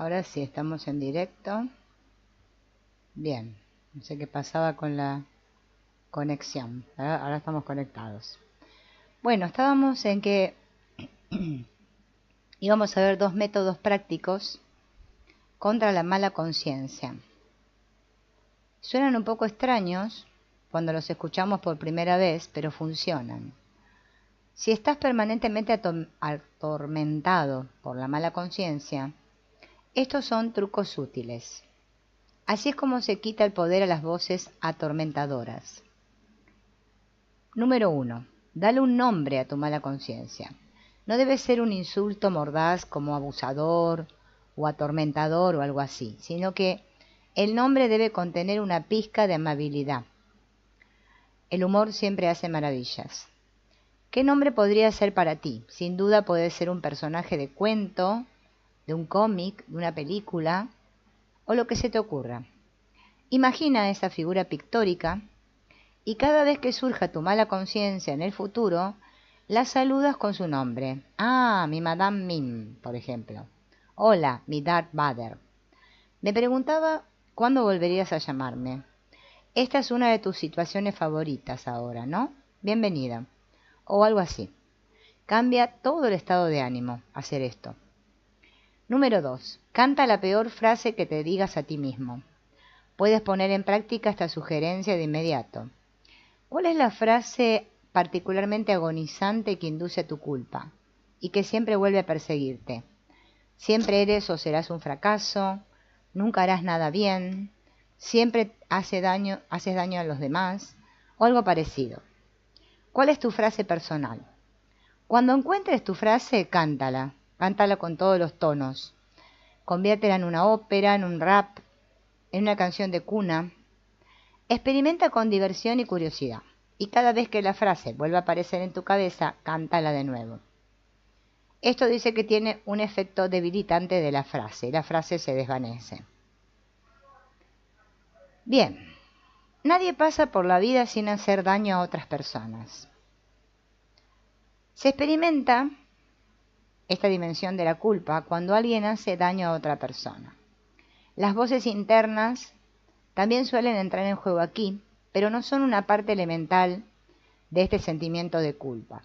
Ahora sí, estamos en directo. Bien, no sé qué pasaba con la conexión. Ahora estamos conectados. Bueno, estábamos en que íbamos a ver dos métodos prácticos contra la mala conciencia. Suenan un poco extraños cuando los escuchamos por primera vez, pero funcionan. Si estás permanentemente atormentado por la mala conciencia, estos son trucos útiles. Así es como se quita el poder a las voces atormentadoras. Número 1. Dale un nombre a tu mala conciencia. No debe ser un insulto mordaz como abusador o atormentador o algo así, sino que el nombre debe contener una pizca de amabilidad. El humor siempre hace maravillas. ¿Qué nombre podría ser para ti? Sin duda puede ser un personaje de cuento, de un cómic, de una película o lo que se te ocurra. Imagina esa figura pictórica y cada vez que surja tu mala conciencia en el futuro, la saludas con su nombre. Ah, mi Madame Mim, por ejemplo. Hola, mi Darth Vader. Me preguntaba cuándo volverías a llamarme. Esta es una de tus situaciones favoritas ahora, ¿no? Bienvenida. O algo así. Cambia todo el estado de ánimo hacer esto. Número 2. Canta la peor frase que te digas a ti mismo. Puedes poner en práctica esta sugerencia de inmediato. ¿Cuál es la frase particularmente agonizante que induce tu culpa y que siempre vuelve a perseguirte? Siempre eres o serás un fracaso, nunca harás nada bien, siempre haces daño a los demás o algo parecido. ¿Cuál es tu frase personal? Cuando encuentres tu frase, cántala con todos los tonos. Conviértela en una ópera, en un rap, en una canción de cuna. Experimenta con diversión y curiosidad. Y cada vez que la frase vuelva a aparecer en tu cabeza, cántala de nuevo. Esto dice que tiene un efecto debilitante de la frase y la frase se desvanece. Bien, nadie pasa por la vida sin hacer daño a otras personas. Se experimenta esta dimensión de la culpa cuando alguien hace daño a otra persona. Las voces internas también suelen entrar en juego aquí, pero no son una parte elemental de este sentimiento de culpa.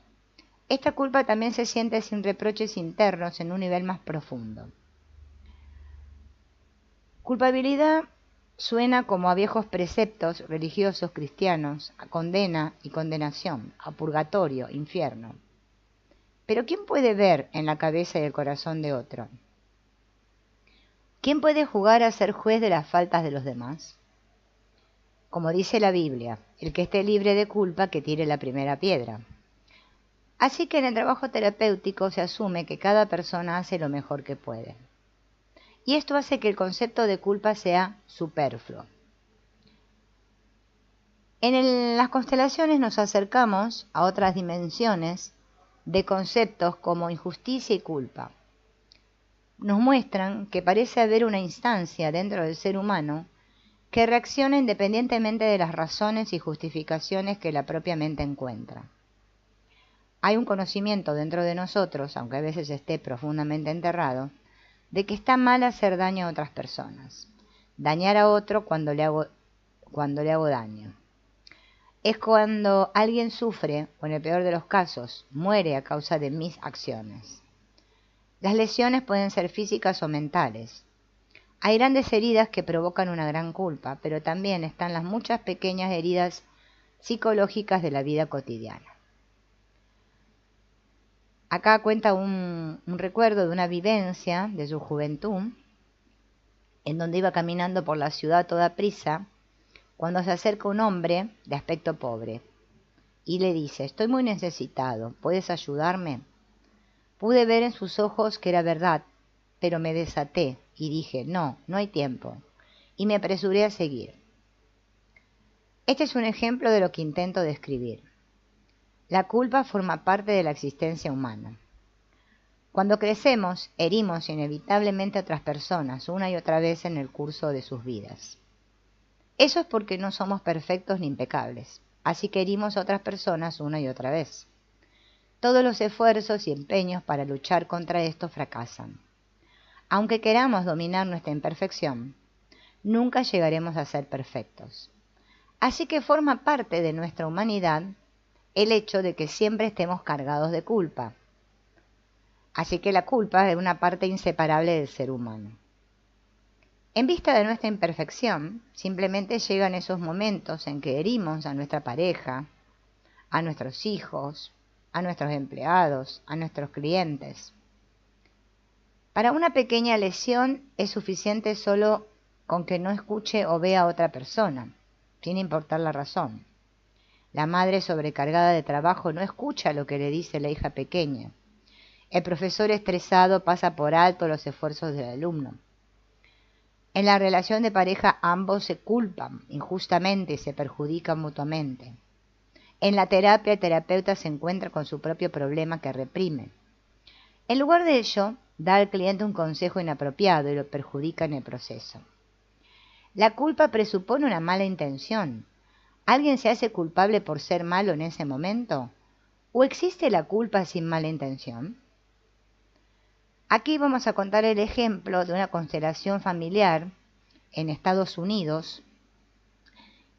Esta culpa también se siente sin reproches internos en un nivel más profundo. Culpabilidad suena como a viejos preceptos religiosos cristianos, a condena y condenación, a purgatorio, infierno. Pero ¿quién puede ver en la cabeza y el corazón de otro? ¿Quién puede jugar a ser juez de las faltas de los demás? Como dice la Biblia, el que esté libre de culpa que tire la primera piedra. Así que en el trabajo terapéutico se asume que cada persona hace lo mejor que puede. Y esto hace que el concepto de culpa sea superfluo. En las constelaciones nos acercamos a otras dimensiones de conceptos como injusticia y culpa. Nos muestran que parece haber una instancia dentro del ser humano que reacciona independientemente de las razones y justificaciones que la propia mente encuentra. Hay un conocimiento dentro de nosotros, aunque a veces esté profundamente enterrado, de que está mal hacer daño a otras personas. Dañar a otro cuando le hago daño. Es cuando alguien sufre, o en el peor de los casos, muere a causa de mis acciones. Las lesiones pueden ser físicas o mentales. Hay grandes heridas que provocan una gran culpa, pero también están las muchas pequeñas heridas psicológicas de la vida cotidiana. Acá cuenta un recuerdo de una vivencia de su juventud, en donde iba caminando por la ciudad a toda prisa, cuando se acerca un hombre de aspecto pobre y le dice: «Estoy muy necesitado, ¿puedes ayudarme?». Pude ver en sus ojos que era verdad, pero me desaté y dije: «No, no hay tiempo», y me apresuré a seguir. Este es un ejemplo de lo que intento describir. La culpa forma parte de la existencia humana. Cuando crecemos, herimos inevitablemente a otras personas una y otra vez en el curso de sus vidas. Eso es porque no somos perfectos ni impecables, así que herimos a otras personas una y otra vez. Todos los esfuerzos y empeños para luchar contra esto fracasan. Aunque queramos dominar nuestra imperfección, nunca llegaremos a ser perfectos. Así que forma parte de nuestra humanidad el hecho de que siempre estemos cargados de culpa. Así que la culpa es una parte inseparable del ser humano. En vista de nuestra imperfección, simplemente llegan esos momentos en que herimos a nuestra pareja, a nuestros hijos, a nuestros empleados, a nuestros clientes. Para una pequeña lesión es suficiente solo con que no escuche o vea a otra persona, sin importar la razón. La madre sobrecargada de trabajo no escucha lo que le dice la hija pequeña. El profesor estresado pasa por alto los esfuerzos del alumno. En la relación de pareja ambos se culpan injustamente y se perjudican mutuamente. En la terapia el terapeuta se encuentra con su propio problema que reprime. En lugar de ello, da al cliente un consejo inapropiado y lo perjudica en el proceso. La culpa presupone una mala intención. ¿Alguien se hace culpable por ser malo en ese momento? ¿O existe la culpa sin mala intención? Aquí vamos a contar el ejemplo de una constelación familiar en Estados Unidos,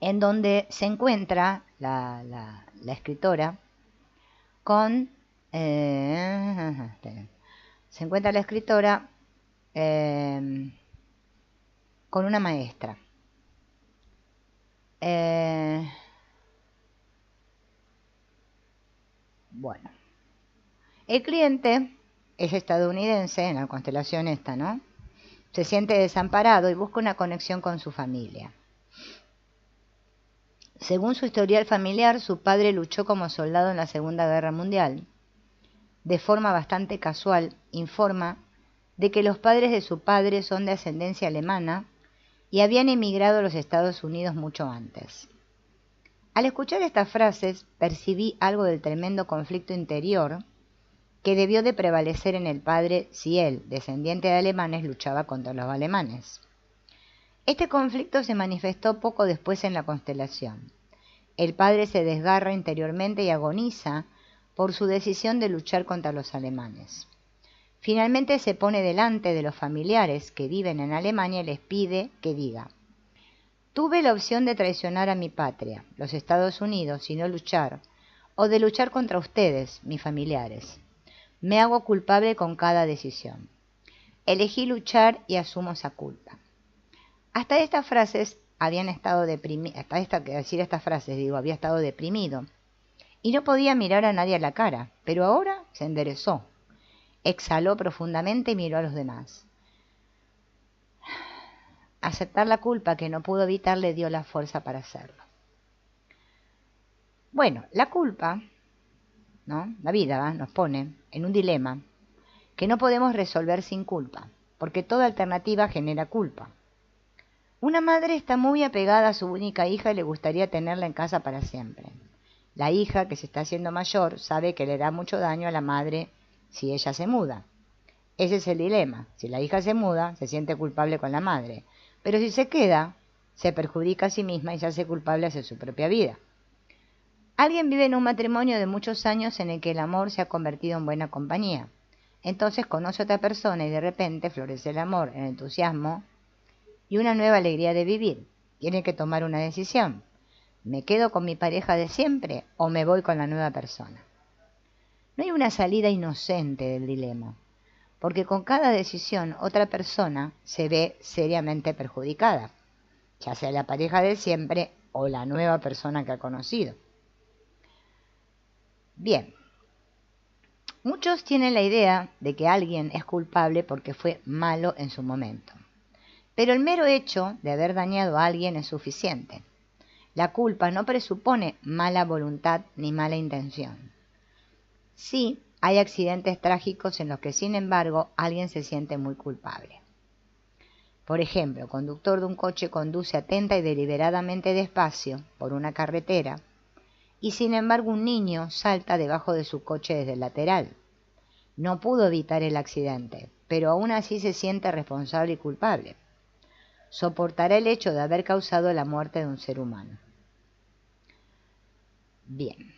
en donde se encuentra la escritora con... se encuentra la escritora con una maestra. Bueno, el cliente es estadounidense en la constelación esta, ¿no? Se siente desamparado y busca una conexión con su familia. Según su historial familiar, su padre luchó como soldado en la Segunda Guerra Mundial. De forma bastante casual, informa de que los padres de su padre son de ascendencia alemana y habían emigrado a los Estados Unidos mucho antes. Al escuchar estas frases, percibí algo del tremendo conflicto interior que debió de prevalecer en el padre si él, descendiente de alemanes, luchaba contra los alemanes. Este conflicto se manifestó poco después en la constelación. El padre se desgarra interiormente y agoniza por su decisión de luchar contra los alemanes. Finalmente se pone delante de los familiares que viven en Alemania y les pide que diga: tuve la opción de traicionar a mi patria, los Estados Unidos, y no luchar, o de luchar contra ustedes, mis familiares. Me hago culpable con cada decisión. Elegí luchar y asumo esa culpa. Hasta estas frases había estado deprimido y no podía mirar a nadie a la cara, pero ahora se enderezó. Exhaló profundamente y miró a los demás. Aceptar la culpa que no pudo evitar le dio la fuerza para hacerlo. Bueno, la culpa, ¿no? La vida nos pone en un dilema que no podemos resolver sin culpa, porque toda alternativa genera culpa. Una madre está muy apegada a su única hija y le gustaría tenerla en casa para siempre. La hija, que se está haciendo mayor, sabe que le hará mucho daño a la madre si ella se muda. Ese es el dilema. Si la hija se muda, se siente culpable con la madre. Pero si se queda, se perjudica a sí misma y se hace culpable hacia su propia vida. Alguien vive en un matrimonio de muchos años en el que el amor se ha convertido en buena compañía. Entonces conoce a otra persona y de repente florece el amor, el entusiasmo y una nueva alegría de vivir. Tiene que tomar una decisión. ¿Me quedo con mi pareja de siempre o me voy con la nueva persona? No hay una salida inocente del dilema, porque con cada decisión otra persona se ve seriamente perjudicada, ya sea la pareja de siempre o la nueva persona que ha conocido. Bien, muchos tienen la idea de que alguien es culpable porque fue malo en su momento. Pero el mero hecho de haber dañado a alguien es suficiente. La culpa no presupone mala voluntad ni mala intención. Sí, hay accidentes trágicos en los que, sin embargo, alguien se siente muy culpable. Por ejemplo, el conductor de un coche conduce atenta y deliberadamente despacio por una carretera y, sin embargo, un niño salta debajo de su coche desde el lateral. No pudo evitar el accidente, pero aún así se siente responsable y culpable. Soportará el hecho de haber causado la muerte de un ser humano. Bien.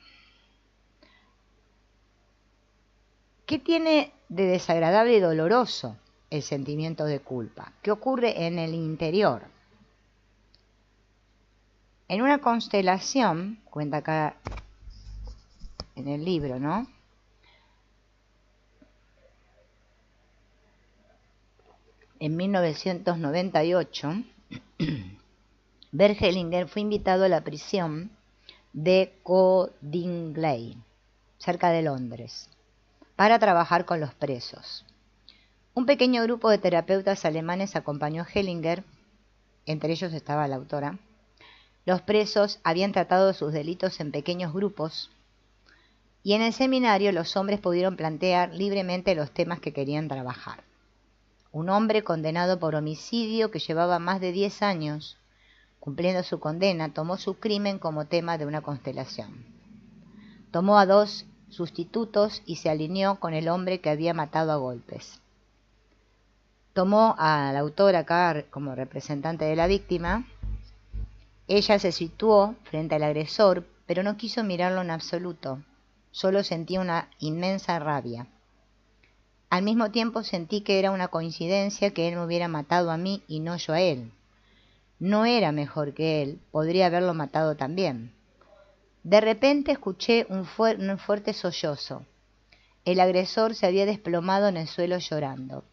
¿Qué tiene de desagradable y doloroso el sentimiento de culpa, que ocurre en el interior. En una constelación, cuenta acá en el libro, ¿no? En 1998, Bert Hellinger fue invitado a la prisión de Codingley, cerca de Londres, para trabajar con los presos. Un pequeño grupo de terapeutas alemanes acompañó a Hellinger, entre ellos estaba la autora. Los presos habían tratado sus delitos en pequeños grupos y en el seminario los hombres pudieron plantear libremente los temas que querían trabajar. Un hombre condenado por homicidio que llevaba más de 10 años cumpliendo su condena tomó su crimen como tema de una constelación. Tomó a 2 sustitutos y se alineó con el hombre que había matado a golpes. Tomó a la autora acá como representante de la víctima. Ella se situó frente al agresor, pero no quiso mirarlo en absoluto. Solo sentía una inmensa rabia. Al mismo tiempo sentí que era una coincidencia que él me hubiera matado a mí y no yo a él. No era mejor que él, podría haberlo matado también. De repente escuché un fuerte sollozo. El agresor se había desplomado en el suelo llorando.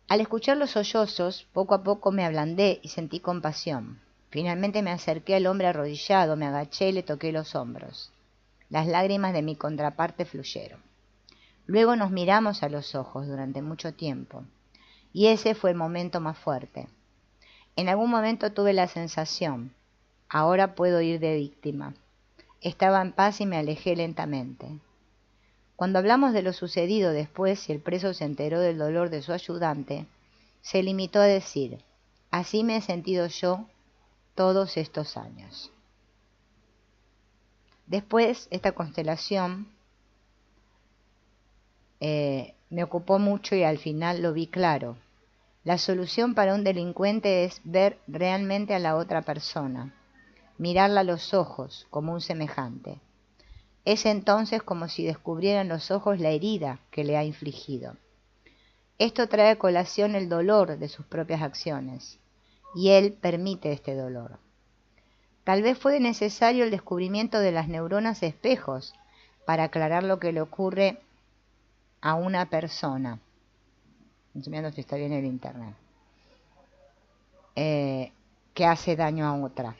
Al escuchar los sollozos, poco a poco me ablandé y sentí compasión. Finalmente me acerqué al hombre arrodillado, me agaché y le toqué los hombros. Las lágrimas de mi contraparte fluyeron. Luego nos miramos a los ojos durante mucho tiempo, y ese fue el momento más fuerte. En algún momento tuve la sensación, ahora puedo ir de víctima. Estaba en paz y me alejé lentamente. Cuando hablamos de lo sucedido después y el preso se enteró del dolor de su ayudante, se limitó a decir, así me he sentido yo todos estos años. Después, esta constelación me ocupó mucho y al final lo vi claro. La solución para un delincuente es ver realmente a la otra persona, mirarla a los ojos como un semejante. Es entonces como si descubriera en los ojos la herida que le ha infligido. Esto trae a colación el dolor de sus propias acciones, y él permite este dolor. Tal vez fue necesario el descubrimiento de las neuronas espejos para aclarar lo que le ocurre a una persona. Enseñando si está bien el internet. Que hace daño a otra.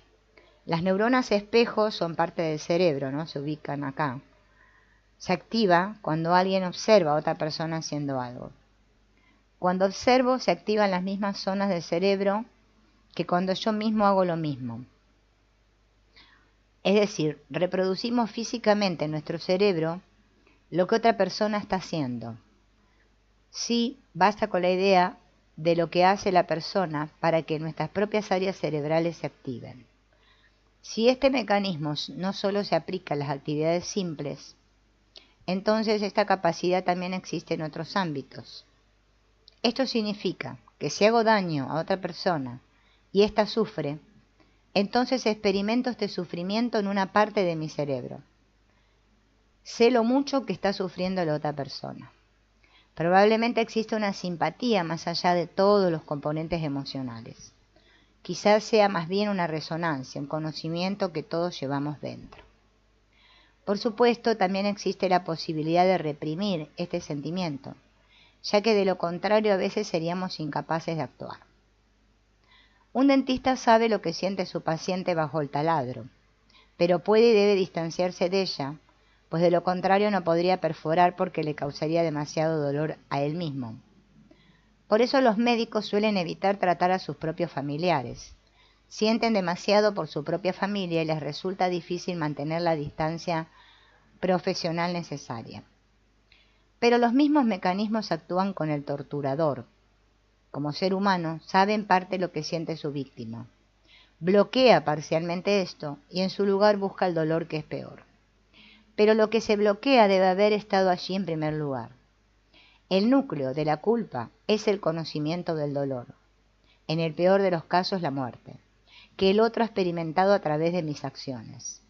Las neuronas espejos son parte del cerebro, ¿no? Se ubican acá. Se activa cuando alguien observa a otra persona haciendo algo. Cuando observo, se activan las mismas zonas del cerebro que cuando yo mismo hago lo mismo. Es decir, reproducimos físicamente en nuestro cerebro lo que otra persona está haciendo. Sí, basta con la idea de lo que hace la persona para que nuestras propias áreas cerebrales se activen. Si este mecanismo no solo se aplica a las actividades simples, entonces esta capacidad también existe en otros ámbitos. Esto significa que si hago daño a otra persona y ésta sufre, entonces experimento este sufrimiento en una parte de mi cerebro. Sé lo mucho que está sufriendo la otra persona. Probablemente existe una simpatía más allá de todos los componentes emocionales. Quizás sea más bien una resonancia, un conocimiento que todos llevamos dentro. Por supuesto, también existe la posibilidad de reprimir este sentimiento, ya que de lo contrario a veces seríamos incapaces de actuar. Un dentista sabe lo que siente su paciente bajo el taladro, pero puede y debe distanciarse de ella, pues de lo contrario no podría perforar porque le causaría demasiado dolor a él mismo. Por eso los médicos suelen evitar tratar a sus propios familiares. Sienten demasiado por su propia familia y les resulta difícil mantener la distancia profesional necesaria. Pero los mismos mecanismos actúan con el torturador. Como ser humano, sabe en parte lo que siente su víctima. Bloquea parcialmente esto y en su lugar busca el dolor que es peor. Pero lo que se bloquea debe haber estado allí en primer lugar. El núcleo de la culpa es el conocimiento del dolor, en el peor de los casos la muerte, que el otro ha experimentado a través de mis acciones.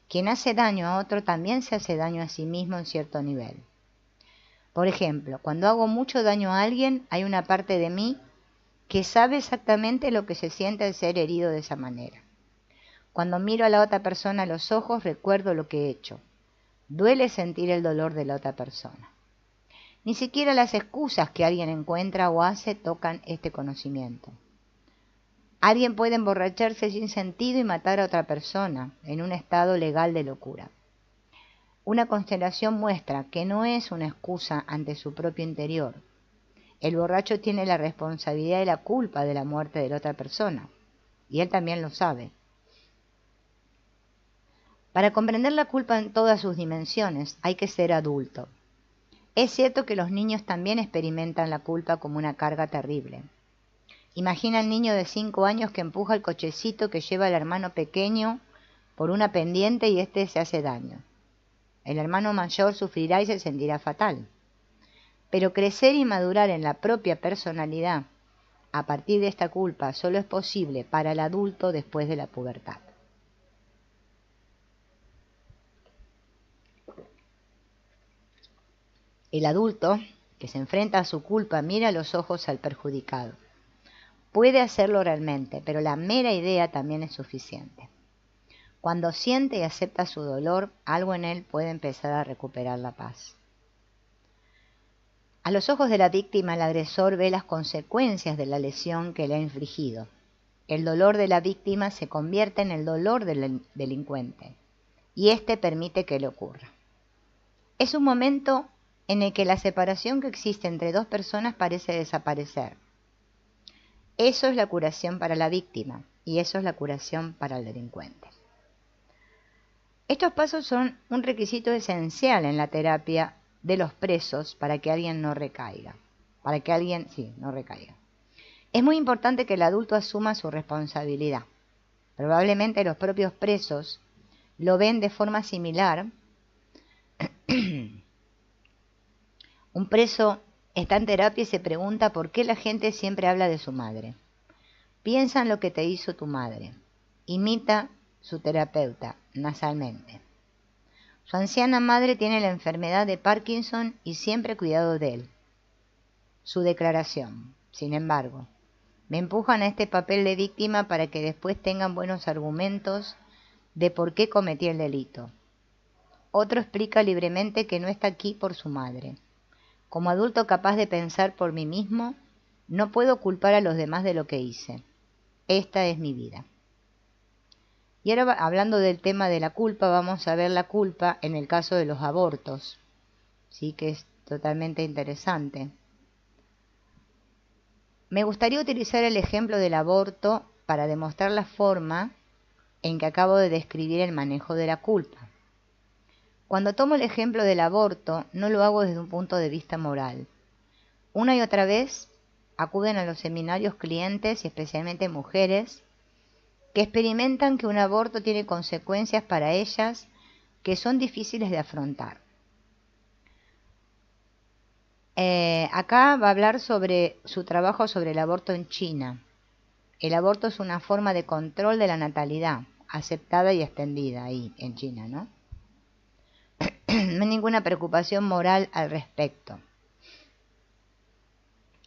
Quien hace daño a otro también se hace daño a sí mismo en cierto nivel. Por ejemplo, cuando hago mucho daño a alguien, hay una parte de mí que sabe exactamente lo que se siente al ser herido de esa manera. Cuando miro a la otra persona a los ojos, recuerdo lo que he hecho. Duele sentir el dolor de la otra persona. Ni siquiera las excusas que alguien encuentra o hace tocan este conocimiento. Alguien puede emborracharse sin sentido y matar a otra persona en un estado legal de locura. Una constelación muestra que no es una excusa ante su propio interior. El borracho tiene la responsabilidad y la culpa de la muerte de la otra persona, y él también lo sabe. Para comprender la culpa en todas sus dimensiones hay que ser adulto. Es cierto que los niños también experimentan la culpa como una carga terrible. Imagina al niño de 5 años que empuja el cochecito que lleva al hermano pequeño por una pendiente y éste se hace daño. El hermano mayor sufrirá y se sentirá fatal. Pero crecer y madurar en la propia personalidad a partir de esta culpa solo es posible para el adulto después de la pubertad. El adulto que se enfrenta a su culpa mira a los ojos al perjudicado. Puede hacerlo realmente, pero la mera idea también es suficiente. Cuando siente y acepta su dolor, algo en él puede empezar a recuperar la paz. A los ojos de la víctima, el agresor ve las consecuencias de la lesión que le ha infligido. El dolor de la víctima se convierte en el dolor del delincuente, y éste permite que le ocurra. Es un momento en el que la separación que existe entre dos personas parece desaparecer. Eso es la curación para la víctima, y eso es la curación para el delincuente. Estos pasos son un requisito esencial en la terapia de los presos para que alguien no recaiga. No recaiga. Es muy importante que el adulto asuma su responsabilidad. Probablemente los propios presos lo ven de forma similar. Un preso está en terapia y se pregunta por qué la gente siempre habla de su madre. Piensa en lo que te hizo tu madre. Imita su terapeuta nasalmente. Su anciana madre tiene la enfermedad de Parkinson y siempre ha cuidado de él. Su declaración, sin embargo, me empujan a este papel de víctima para que después tengan buenos argumentos de por qué cometí el delito. Otro explica libremente que no está aquí por su madre. Como adulto capaz de pensar por mí mismo, no puedo culpar a los demás de lo que hice. Esta es mi vida. Y ahora, hablando del tema de la culpa, vamos a ver la culpa en el caso de los abortos. Sí, que es totalmente interesante. Me gustaría utilizar el ejemplo del aborto para demostrar la forma en que acabo de describir el manejo de la culpa. Cuando tomo el ejemplo del aborto, no lo hago desde un punto de vista moral. Una y otra vez acuden a los seminarios clientes, y especialmente mujeres, que experimentan que un aborto tiene consecuencias para ellas que son difíciles de afrontar. Acá va a hablar sobre su trabajo sobre el aborto en China. El aborto es una forma de control de la natalidad, aceptada y extendida ahí en China, ¿no? No hay ninguna preocupación moral al respecto.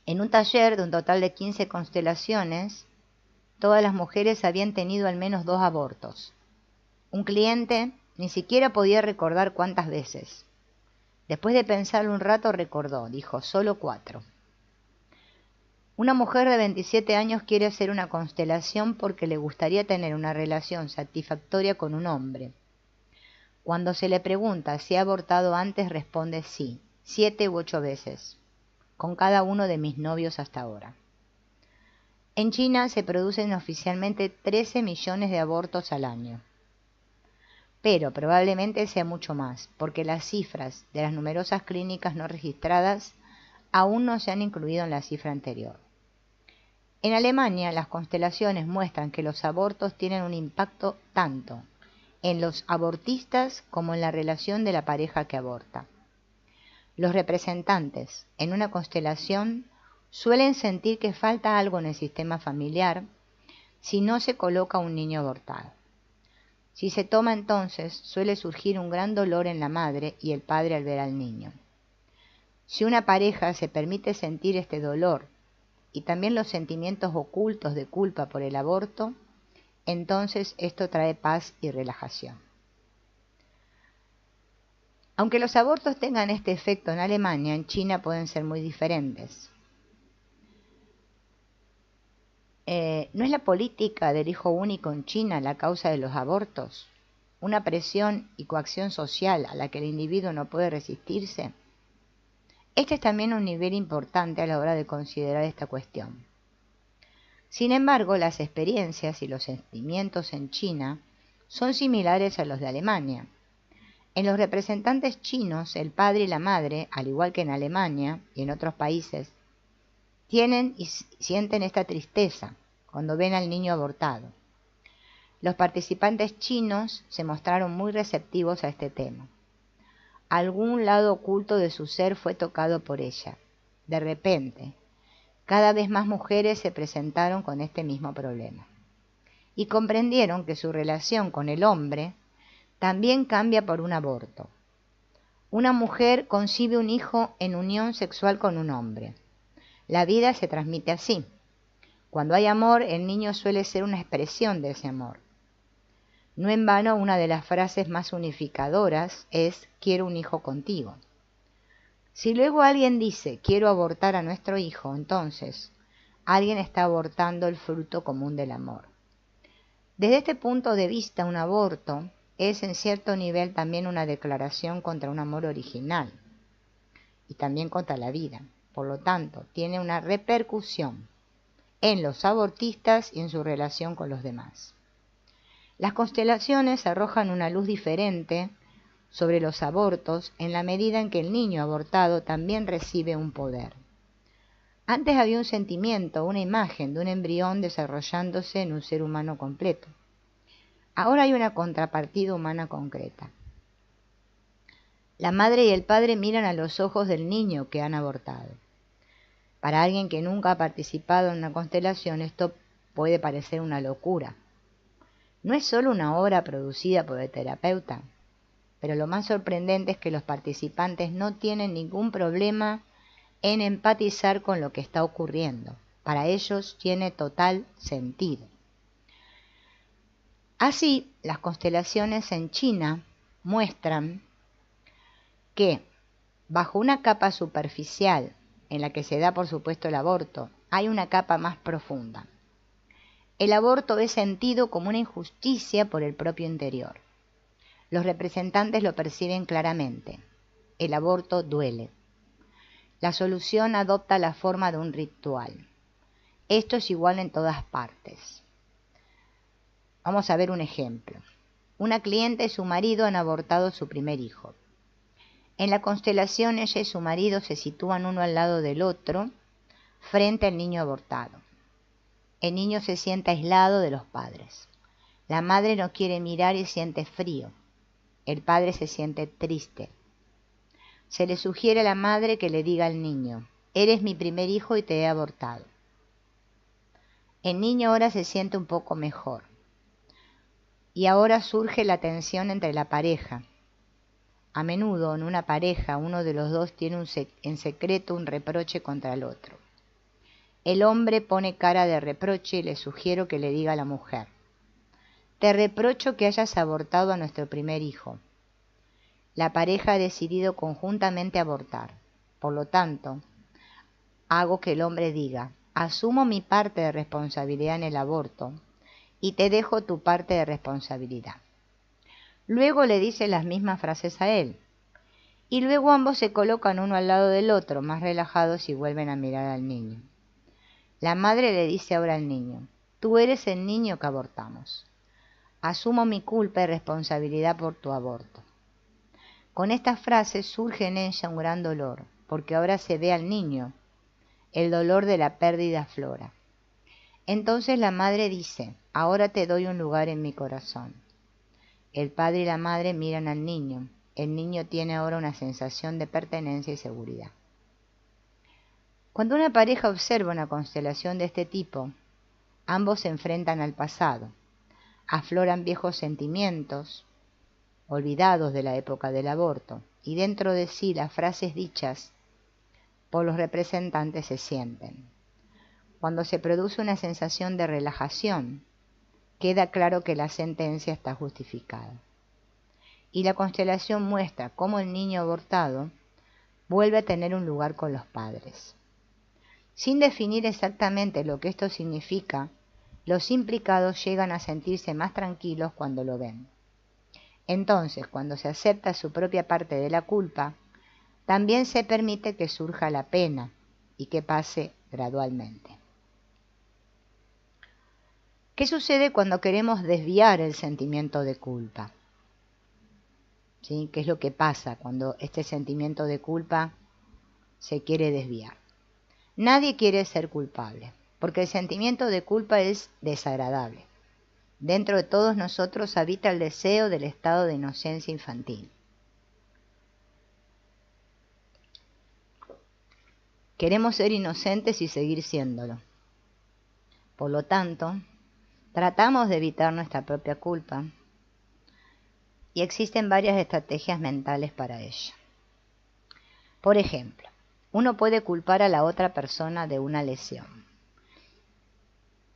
En un taller de un total de 15 constelaciones, todas las mujeres habían tenido al menos 2 abortos. Un cliente ni siquiera podía recordar cuántas veces. Después de pensarlo un rato recordó, dijo, solo 4. Una mujer de 27 años quiere hacer una constelación porque le gustaría tener una relación satisfactoria con un hombre. Cuando se le pregunta si ha abortado antes, responde sí, 7 u 8 veces, con cada uno de mis novios hasta ahora. En China se producen oficialmente 13 millones de abortos al año. Pero probablemente sea mucho más, porque las cifras de las numerosas clínicas no registradas aún no se han incluido en la cifra anterior. En Alemania, las constelaciones muestran que los abortos tienen un impacto tanto en los abortistas como en la relación de la pareja que aborta. Los representantes en una constelación suelen sentir que falta algo en el sistema familiar si no se coloca un niño abortado. Si se toma entonces, suele surgir un gran dolor en la madre y el padre al ver al niño. Si una pareja se permite sentir este dolor y también los sentimientos ocultos de culpa por el aborto, entonces esto trae paz y relajación. Aunque los abortos tengan este efecto en Alemania, en China pueden ser muy diferentes. ¿No es la política del hijo único en China la causa de los abortos? ¿Una presión y coacción social a la que el individuo no puede resistirse? Este es también un nivel importante a la hora de considerar esta cuestión. Sin embargo, las experiencias y los sentimientos en China son similares a los de Alemania. En los representantes chinos, el padre y la madre, al igual que en Alemania y en otros países, tienen y sienten esta tristeza cuando ven al niño abortado. Los participantes chinos se mostraron muy receptivos a este tema. Algún lado oculto de su ser fue tocado por ella. De repente, cada vez más mujeres se presentaron con este mismo problema y comprendieron que su relación con el hombre también cambia por un aborto. Una mujer concibe un hijo en unión sexual con un hombre. La vida se transmite así. Cuando hay amor, el niño suele ser una expresión de ese amor. No en vano, una de las frases más unificadoras es «quiero un hijo contigo». Si luego alguien dice «quiero abortar a nuestro hijo», entonces alguien está abortando el fruto común del amor. Desde este punto de vista, un aborto es en cierto nivel también una declaración contra un amor original y también contra la vida. Por lo tanto, tiene una repercusión en los abortistas y en su relación con los demás. Las constelaciones arrojan una luz diferente sobre los abortos en la medida en que el niño abortado también recibe un poder. Antes había un sentimiento, una imagen de un embrión desarrollándose en un ser humano completo. Ahora hay una contrapartida humana concreta. La madre y el padre miran a los ojos del niño que han abortado. Para alguien que nunca ha participado en una constelación, esto puede parecer una locura. No es solo una obra producida por el terapeuta, pero lo más sorprendente es que los participantes no tienen ningún problema en empatizar con lo que está ocurriendo. Para ellos tiene total sentido. Así, las constelaciones en China muestran que, bajo una capa superficial en la que se da por supuesto el aborto, hay una capa más profunda. El aborto es sentido como una injusticia por el propio interior. Los representantes lo perciben claramente. El aborto duele. La solución adopta la forma de un ritual. Esto es igual en todas partes. Vamos a ver un ejemplo. Una cliente y su marido han abortado su primer hijo. En la constelación, ella y su marido se sitúan uno al lado del otro, frente al niño abortado. El niño se siente aislado de los padres. La madre no quiere mirar y siente frío. El padre se siente triste. Se le sugiere a la madre que le diga al niño: «Eres mi primer hijo y te he abortado». El niño ahora se siente un poco mejor. Y ahora surge la tensión entre la pareja. A menudo en una pareja uno de los dos tiene en secreto un reproche contra el otro. El hombre pone cara de reproche y le sugiero que le diga a la mujer: «Te reprocho que hayas abortado a nuestro primer hijo». La pareja ha decidido conjuntamente abortar. Por lo tanto, hago que el hombre diga: «Asumo mi parte de responsabilidad en el aborto y te dejo tu parte de responsabilidad». Luego le dice las mismas frases a él. Y luego ambos se colocan uno al lado del otro, más relajados, y vuelven a mirar al niño. La madre le dice ahora al niño: «Tú eres el niño que abortamos. Asumo mi culpa y responsabilidad por tu aborto». Con estas frases surge en ella un gran dolor, porque ahora se ve al niño. El dolor de la pérdida aflora. Entonces la madre dice: «Ahora te doy un lugar en mi corazón». El padre y la madre miran al niño. El niño tiene ahora una sensación de pertenencia y seguridad. Cuando una pareja observa una constelación de este tipo, ambos se enfrentan al pasado, afloran viejos sentimientos, olvidados de la época del aborto, y dentro de sí las frases dichas por los representantes se sienten. Cuando se produce una sensación de relajación, queda claro que la sentencia está justificada. Y la constelación muestra cómo el niño abortado vuelve a tener un lugar con los padres. Sin definir exactamente lo que esto significa, los implicados llegan a sentirse más tranquilos cuando lo ven. Entonces, cuando se acepta su propia parte de la culpa, también se permite que surja la pena y que pase gradualmente. ¿Qué sucede cuando queremos desviar el sentimiento de culpa? ¿Sí? ¿Qué es lo que pasa cuando este sentimiento de culpa se quiere desviar? Nadie quiere ser culpable, porque el sentimiento de culpa es desagradable. Dentro de todos nosotros habita el deseo del estado de inocencia infantil. Queremos ser inocentes y seguir siéndolo. Por lo tanto, tratamos de evitar nuestra propia culpa y existen varias estrategias mentales para ello. Por ejemplo, uno puede culpar a la otra persona de una lesión.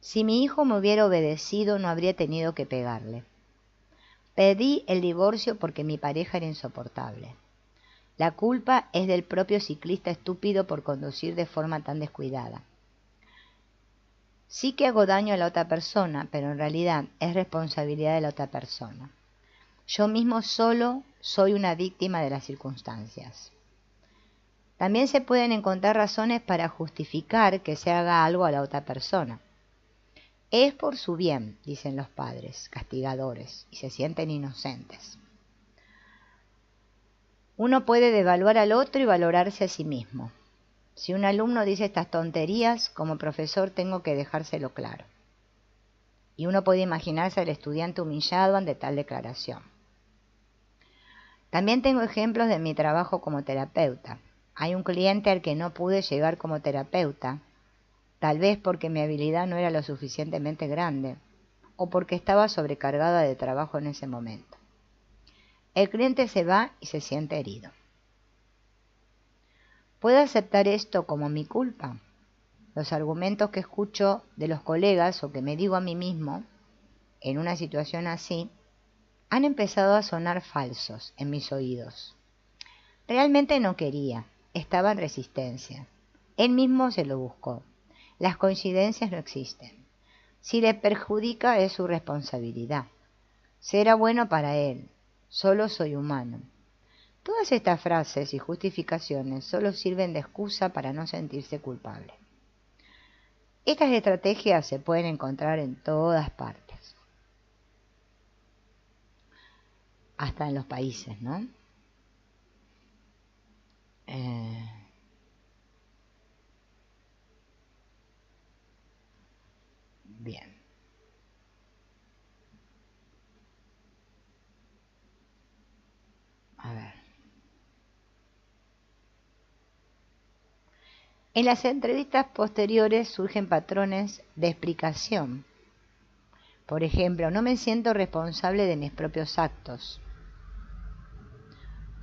Si mi hijo me hubiera obedecido, no habría tenido que pegarle. Pedí el divorcio porque mi pareja era insoportable. La culpa es del propio ciclista estúpido por conducir de forma tan descuidada. Sí que hago daño a la otra persona, pero en realidad es responsabilidad de la otra persona. Yo mismo solo soy una víctima de las circunstancias. También se pueden encontrar razones para justificar que se haga algo a la otra persona. Es por su bien, dicen los padres, castigadores, y se sienten inocentes. Uno puede devaluar al otro y valorarse a sí mismo. Si un alumno dice estas tonterías, como profesor tengo que dejárselo claro. Y uno puede imaginarse al estudiante humillado ante tal declaración. También tengo ejemplos de mi trabajo como terapeuta. Hay un cliente al que no pude llegar como terapeuta, tal vez porque mi habilidad no era lo suficientemente grande, o porque estaba sobrecargada de trabajo en ese momento. El cliente se va y se siente herido. ¿Puedo aceptar esto como mi culpa? Los argumentos que escucho de los colegas o que me digo a mí mismo en una situación así han empezado a sonar falsos en mis oídos. Realmente no quería, estaba en resistencia. Él mismo se lo buscó. Las coincidencias no existen. Si le perjudica es su responsabilidad. Será bueno para él. Solo soy humano. Todas estas frases y justificaciones solo sirven de excusa para no sentirse culpable. Estas estrategias se pueden encontrar en todas partes, hasta en los países, ¿no? Bien. A ver. En las entrevistas posteriores surgen patrones de explicación. Por ejemplo, no me siento responsable de mis propios actos.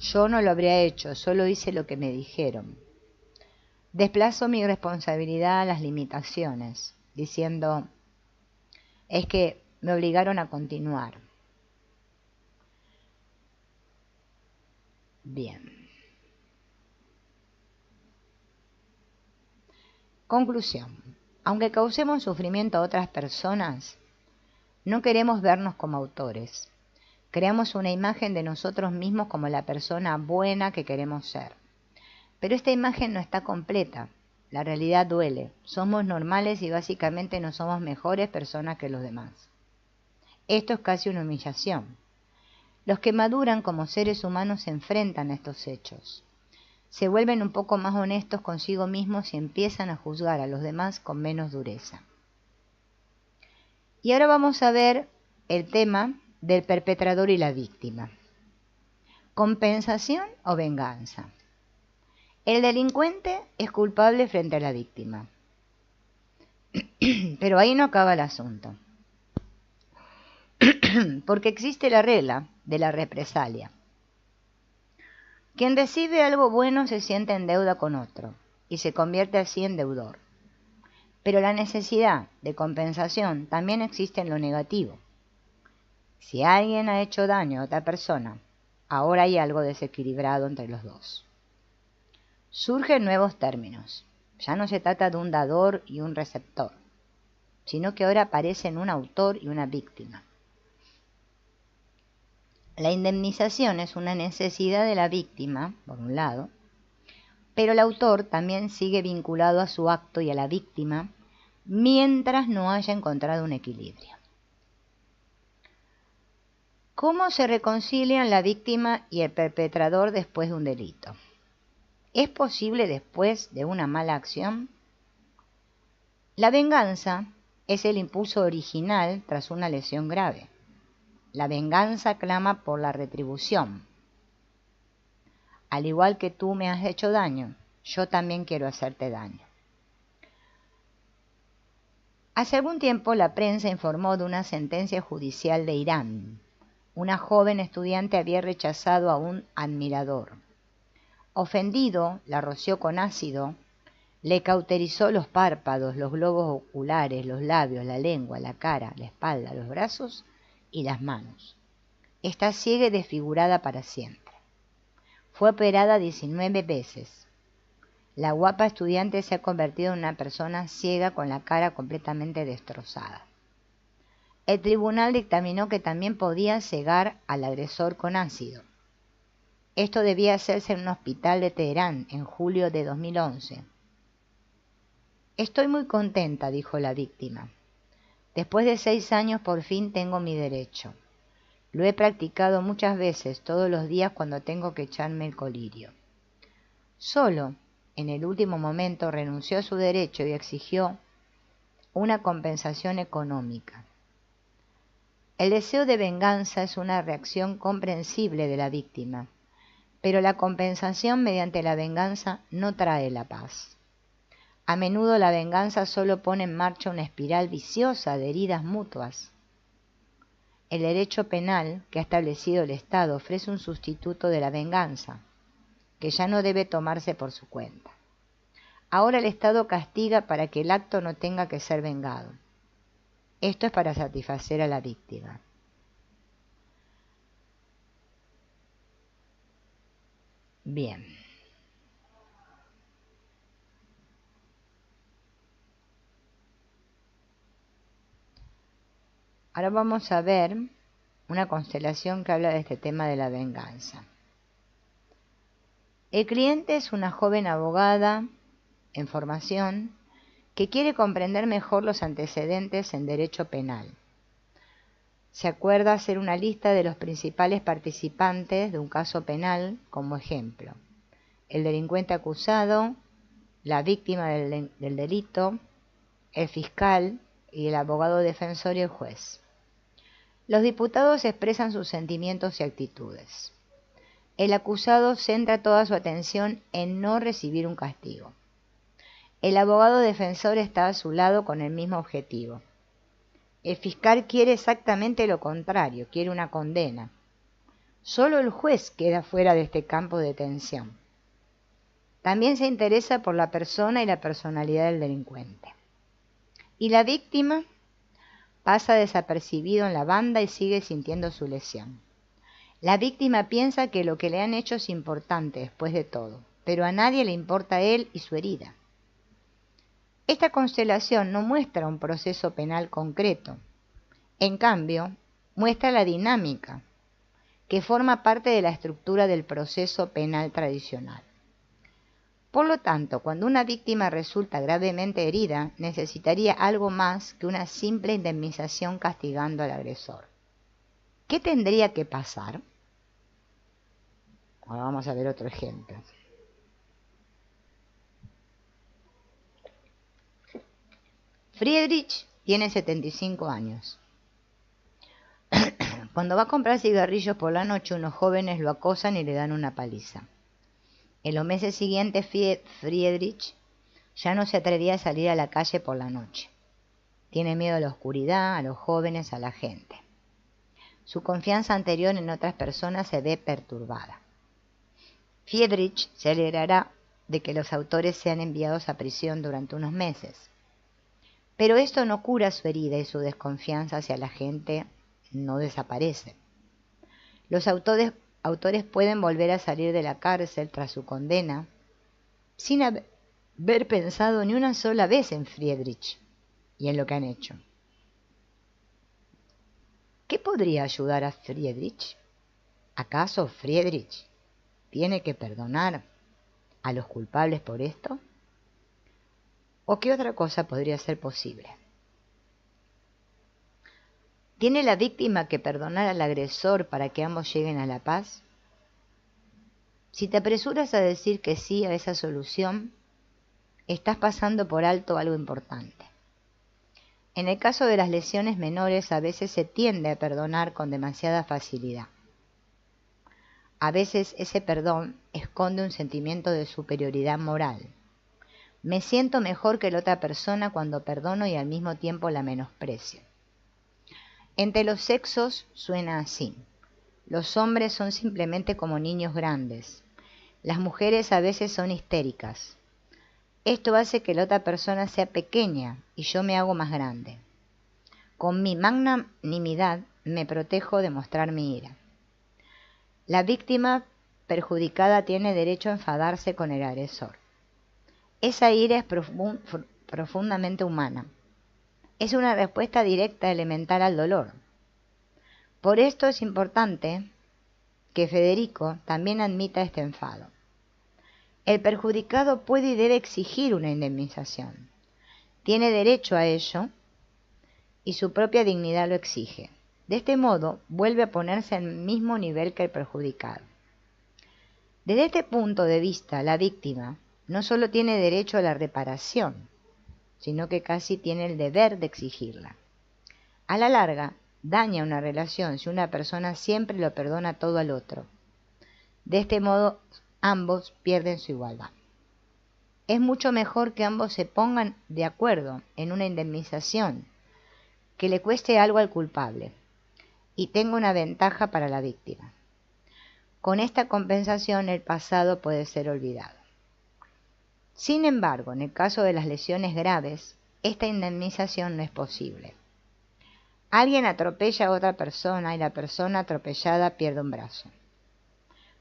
Yo no lo habría hecho, solo hice lo que me dijeron. Desplazo mi responsabilidad a las limitaciones, diciendo, es que me obligaron a continuar. Bien. Conclusión. Aunque causemos sufrimiento a otras personas, no queremos vernos como autores. Creamos una imagen de nosotros mismos como la persona buena que queremos ser. Pero esta imagen no está completa. La realidad duele. Somos normales y básicamente no somos mejores personas que los demás. Esto es casi una humillación. Los que maduran como seres humanos se enfrentan a estos hechos. Se vuelven un poco más honestos consigo mismos y empiezan a juzgar a los demás con menos dureza. Y ahora vamos a ver el tema del perpetrador y la víctima. ¿Compensación o venganza? El delincuente es culpable frente a la víctima. Pero ahí no acaba el asunto. Porque existe la regla de la represalia. Quien recibe algo bueno se siente en deuda con otro. y se convierte así en deudor. Pero la necesidad de compensación también existe en lo negativo. Si alguien ha hecho daño a otra persona, ahora hay algo desequilibrado entre los dos. Surgen nuevos términos. Ya no se trata de un dador y un receptor, sino que ahora aparecen un autor y una víctima. La indemnización es una necesidad de la víctima, por un lado, pero el autor también sigue vinculado a su acto y a la víctima mientras no haya encontrado un equilibrio. ¿Cómo se reconcilian la víctima y el perpetrador después de un delito? ¿Es posible después de una mala acción? La venganza es el impulso original tras una lesión grave. La venganza clama por la retribución. Al igual que tú me has hecho daño, yo también quiero hacerte daño. Hace algún tiempo la prensa informó de una sentencia judicial de Irán. Una joven estudiante había rechazado a un admirador. Ofendido, la roció con ácido, le cauterizó los párpados, los globos oculares, los labios, la lengua, la cara, la espalda, los brazos y las manos. Está ciega y desfigurada para siempre. Fue operada 19 veces. La guapa estudiante se ha convertido en una persona ciega con la cara completamente destrozada. El tribunal dictaminó que también podía cegar al agresor con ácido. Esto debía hacerse en un hospital de Teherán en julio de 2011. Estoy muy contenta, dijo la víctima. Después de 6 años por fin tengo mi derecho. Lo he practicado muchas veces, todos los días cuando tengo que echarme el colirio. Solo en el último momento renunció a su derecho y exigió una compensación económica. El deseo de venganza es una reacción comprensible de la víctima, pero la compensación mediante la venganza no trae la paz. A menudo la venganza solo pone en marcha una espiral viciosa de heridas mutuas. El derecho penal que ha establecido el Estado ofrece un sustituto de la venganza, que ya no debe tomarse por su cuenta. Ahora el Estado castiga para que el acto no tenga que ser vengado. Esto es para satisfacer a la víctima. Bien. Ahora vamos a ver una constelación que habla de este tema de la venganza. El cliente es una joven abogada en formación que quiere comprender mejor los antecedentes en derecho penal. Se acuerda hacer una lista de los principales participantes de un caso penal como ejemplo: el delincuente acusado, la víctima del delito, el fiscal y el abogado defensor y el juez. Los diputados expresan sus sentimientos y actitudes. El acusado centra toda su atención en no recibir un castigo. El abogado defensor está a su lado con el mismo objetivo. El fiscal quiere exactamente lo contrario, quiere una condena. Solo el juez queda fuera de este campo de tensión. También se interesa por la persona y la personalidad del delincuente. Y la víctima pasa desapercibido en la banda y sigue sintiendo su lesión. La víctima piensa que lo que le han hecho es importante después de todo, pero a nadie le importa a él y su herida. Esta constelación no muestra un proceso penal concreto. En cambio, muestra la dinámica que forma parte de la estructura del proceso penal tradicional. Por lo tanto, cuando una víctima resulta gravemente herida, necesitaría algo más que una simple indemnización castigando al agresor. ¿Qué tendría que pasar? Ahora vamos a ver otro ejemplo. Friedrich tiene 75 años. Cuando va a comprar cigarrillos por la noche, unos jóvenes lo acosan y le dan una paliza. En los meses siguientes, Friedrich ya no se atrevía a salir a la calle por la noche. Tiene miedo a la oscuridad, a los jóvenes, a la gente. Su confianza anterior en otras personas se ve perturbada. Friedrich se alegrará de que los autores sean enviados a prisión durante unos meses. Pero esto no cura su herida y su desconfianza hacia la gente no desaparece. Los autores pueden volver a salir de la cárcel tras su condena sin haber pensado ni una sola vez en Friedrich y en lo que han hecho. ¿Qué podría ayudar a Friedrich? ¿Acaso Friedrich tiene que perdonar a los culpables por esto? ¿O qué otra cosa podría ser posible? ¿Tiene la víctima que perdonar al agresor para que ambos lleguen a la paz? Si te apresuras a decir que sí a esa solución, estás pasando por alto algo importante. En el caso de las lesiones menores, a veces se tiende a perdonar con demasiada facilidad. A veces ese perdón esconde un sentimiento de superioridad moral. Me siento mejor que la otra persona cuando perdono y al mismo tiempo la menosprecio. Entre los sexos suena así. Los hombres son simplemente como niños grandes. Las mujeres a veces son histéricas. Esto hace que la otra persona sea pequeña y yo me hago más grande. Con mi magnanimidad me protejo de mostrar mi ira. La víctima perjudicada tiene derecho a enfadarse con el agresor. Esa ira es profundamente humana. Es una respuesta directa elemental al dolor. Por esto es importante que Federico también admita este enfado. El perjudicado puede y debe exigir una indemnización. Tiene derecho a ello y su propia dignidad lo exige. De este modo, vuelve a ponerse al mismo nivel que el perjudicado. Desde este punto de vista, la víctima no solo tiene derecho a la reparación, sino que casi tiene el deber de exigirla. A la larga, daña una relación si una persona siempre lo perdona todo al otro. De este modo, ambos pierden su igualdad. Es mucho mejor que ambos se pongan de acuerdo en una indemnización que le cueste algo al culpable y tenga una ventaja para la víctima. Con esta compensación el pasado puede ser olvidado. Sin embargo, en el caso de las lesiones graves, esta indemnización no es posible. Alguien atropella a otra persona y la persona atropellada pierde un brazo.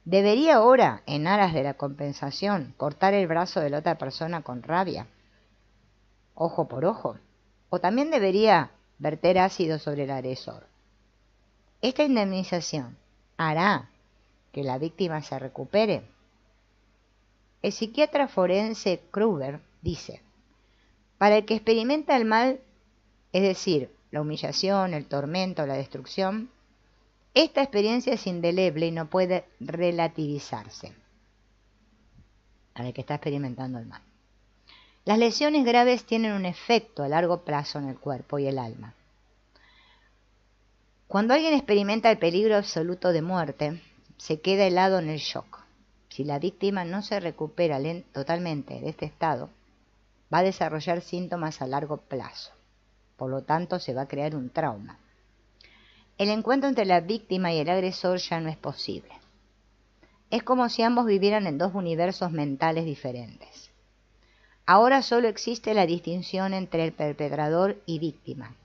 ¿Debería ahora, en aras de la compensación, cortar el brazo de la otra persona con rabia? Ojo por ojo. ¿O también debería verter ácido sobre el agresor? ¿Esta indemnización hará que la víctima se recupere? El psiquiatra forense Kruger dice: para el que experimenta el mal, es decir, la humillación, el tormento, la destrucción, esta experiencia es indeleble y no puede relativizarse. Para el que está experimentando el mal. Las lesiones graves tienen un efecto a largo plazo en el cuerpo y el alma. Cuando alguien experimenta el peligro absoluto de muerte, se queda helado en el shock. Si la víctima no se recupera totalmente de este estado, va a desarrollar síntomas a largo plazo. Por lo tanto, se va a crear un trauma. El encuentro entre la víctima y el agresor ya no es posible. Es como si ambos vivieran en dos universos mentales diferentes. Ahora solo existe la distinción entre el perpetrador y víctima.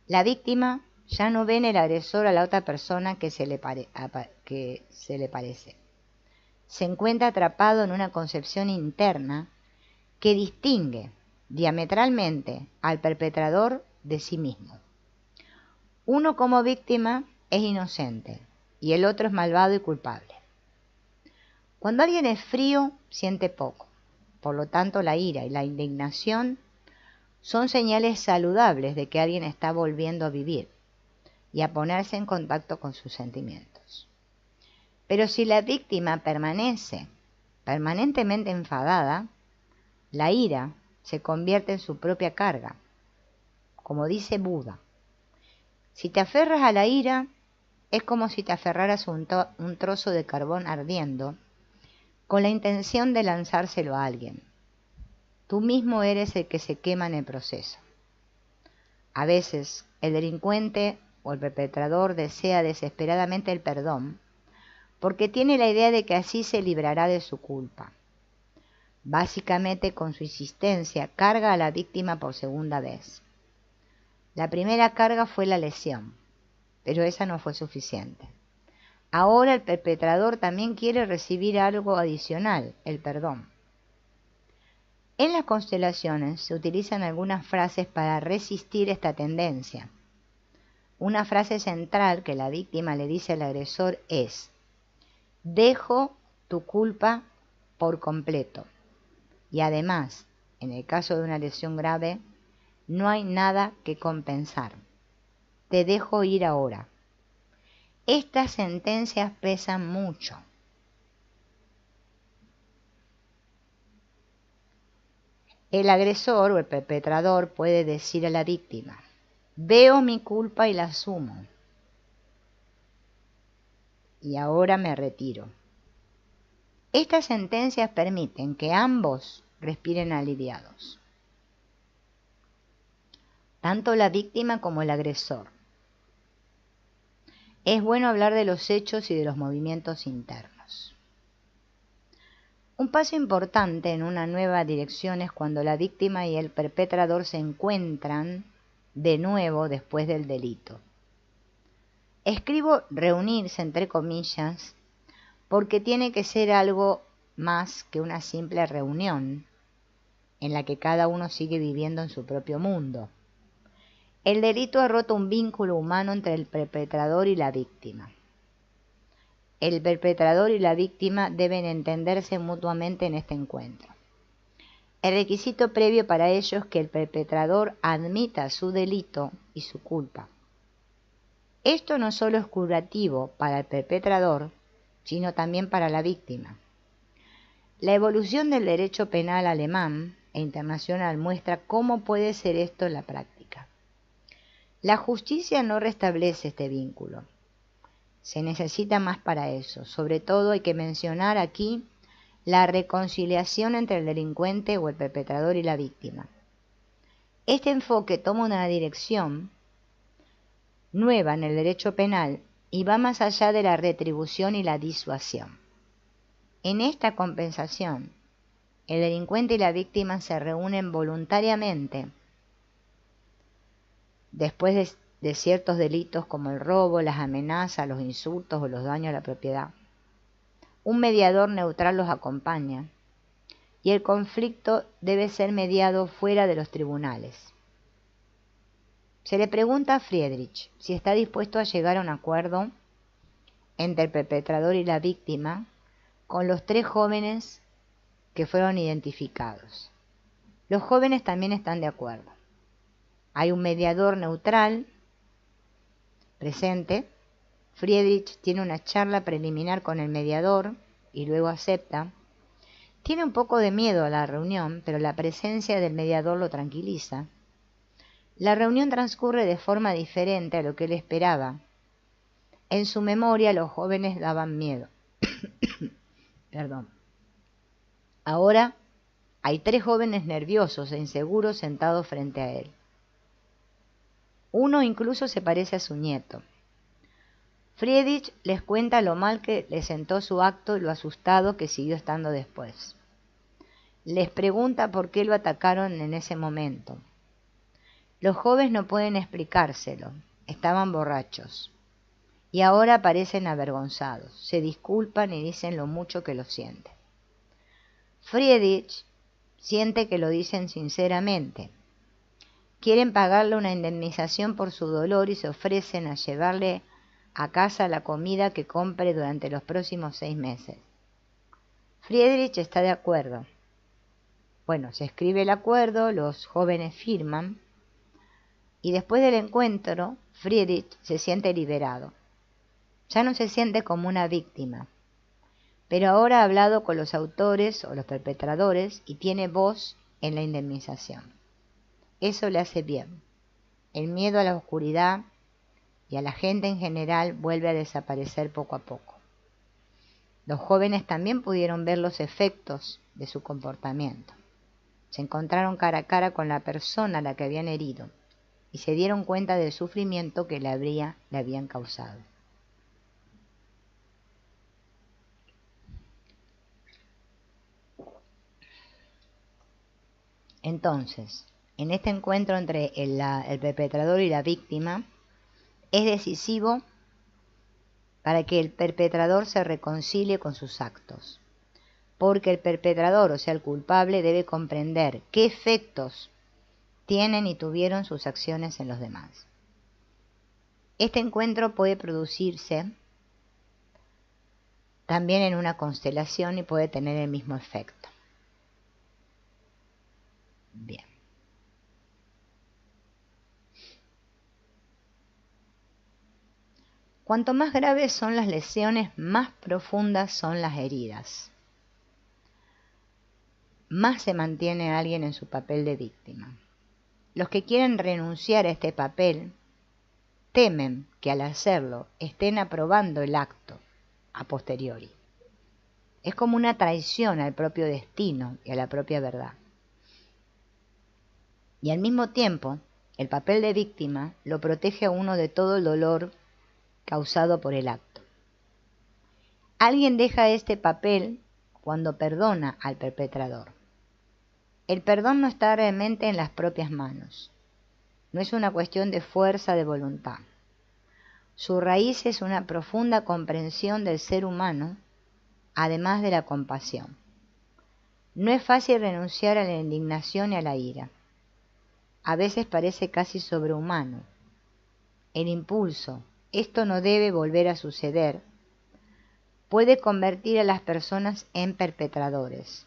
La víctima ya no ve en el agresor a la otra persona que se le parece. Se encuentra atrapado en una concepción interna que distingue diametralmente al perpetrador de sí mismo. Uno como víctima es inocente y el otro es malvado y culpable. Cuando alguien es frío, siente poco. Por lo tanto, la ira y la indignación son señales saludables de que alguien está volviendo a vivir y a ponerse en contacto con sus sentimientos. Pero si la víctima permanece permanentemente enfadada, la ira se convierte en su propia carga. Como dice Buda, si te aferras a la ira, es como si te aferraras a un trozo de carbón ardiendo con la intención de lanzárselo a alguien. Tú mismo eres el que se quema en el proceso. A veces, el delincuente o el perpetrador desea desesperadamente el perdón porque tiene la idea de que así se librará de su culpa. Básicamente, con su insistencia, carga a la víctima por segunda vez. La primera carga fue la lesión, pero esa no fue suficiente. Ahora el perpetrador también quiere recibir algo adicional, el perdón. En las constelaciones se utilizan algunas frases para resistir esta tendencia. Una frase central que la víctima le dice al agresor es: dejo tu culpa por completo. Y además, en el caso de una lesión grave, no hay nada que compensar. Te dejo ir ahora. Estas sentencias pesan mucho. El agresor o el perpetrador puede decir a la víctima: veo mi culpa y la asumo. Y ahora me retiro. Estas sentencias permiten que ambos respiren aliviados, tanto la víctima como el agresor. Es bueno hablar de los hechos y de los movimientos internos. Un paso importante en una nueva dirección es cuando la víctima y el perpetrador se encuentran de nuevo después del delito. Escribo reunirse entre comillas porque tiene que ser algo más que una simple reunión en la que cada uno sigue viviendo en su propio mundo. El delito ha roto un vínculo humano entre el perpetrador y la víctima. El perpetrador y la víctima deben entenderse mutuamente en este encuentro. El requisito previo para ello es que el perpetrador admita su delito y su culpa. Esto no solo es curativo para el perpetrador, sino también para la víctima. La evolución del derecho penal alemán e internacional muestra cómo puede ser esto en la práctica. La justicia no restablece este vínculo. Se necesita más para eso. Sobre todo hay que mencionar aquí la reconciliación entre el delincuente o el perpetrador y la víctima. Este enfoque toma una dirección nueva en el derecho penal y va más allá de la retribución y la disuasión. En esta compensación, el delincuente y la víctima se reúnen voluntariamente después de ciertos delitos como el robo, las amenazas, los insultos o los daños a la propiedad. Un mediador neutral los acompaña y el conflicto debe ser mediado fuera de los tribunales. Se le pregunta a Friedrich si está dispuesto a llegar a un acuerdo entre el perpetrador y la víctima con los 3 jóvenes que fueron identificados. Los jóvenes también están de acuerdo. Hay un mediador neutral presente. Friedrich tiene una charla preliminar con el mediador y luego acepta. Tiene un poco de miedo a la reunión, pero la presencia del mediador lo tranquiliza. La reunión transcurre de forma diferente a lo que él esperaba. En su memoria los jóvenes daban miedo. Perdón. Ahora hay 3 jóvenes nerviosos e inseguros sentados frente a él. Uno incluso se parece a su nieto. Friedrich les cuenta lo mal que le sentó su acto y lo asustado que siguió estando después. Les pregunta por qué lo atacaron en ese momento. Los jóvenes no pueden explicárselo, estaban borrachos. Y ahora parecen avergonzados, se disculpan y dicen lo mucho que lo sienten. Friedrich siente que lo dicen sinceramente. Quieren pagarle una indemnización por su dolor y se ofrecen a llevarle a casa la comida que compre durante los próximos 6 meses. Friedrich está de acuerdo. Bueno, se escribe el acuerdo, los jóvenes firman y después del encuentro, Friedrich se siente liberado. Ya no se siente como una víctima, pero ahora ha hablado con los autores o los perpetradores y tiene voz en la indemnización. Eso le hace bien. El miedo a la oscuridad y a la gente en general vuelve a desaparecer poco a poco. Los jóvenes también pudieron ver los efectos de su comportamiento. Se encontraron cara a cara con la persona a la que habían herido y se dieron cuenta del sufrimiento que le habían causado. Entonces, en este encuentro entre el perpetrador y la víctima, es decisivo para que el perpetrador se reconcilie con sus actos, porque el perpetrador, o sea, el culpable, debe comprender qué efectos tienen y tuvieron sus acciones en los demás. Este encuentro puede producirse también en una constelación y puede tener el mismo efecto. Bien. Cuanto más graves son las lesiones, más profundas son las heridas. Más se mantiene alguien en su papel de víctima. Los que quieren renunciar a este papel temen que al hacerlo estén aprobando el acto a posteriori. Es como una traición al propio destino y a la propia verdad. Y al mismo tiempo, el papel de víctima lo protege a uno de todo el dolor causado por el acto. Alguien deja este papel cuando perdona al perpetrador. El perdón no está realmente en las propias manos. No es una cuestión de fuerza de voluntad. Su raíz es una profunda comprensión del ser humano, además de la compasión. No es fácil renunciar a la indignación y a la ira. A veces parece casi sobrehumano. El impulso, esto no debe volver a suceder, puede convertir a las personas en perpetradores.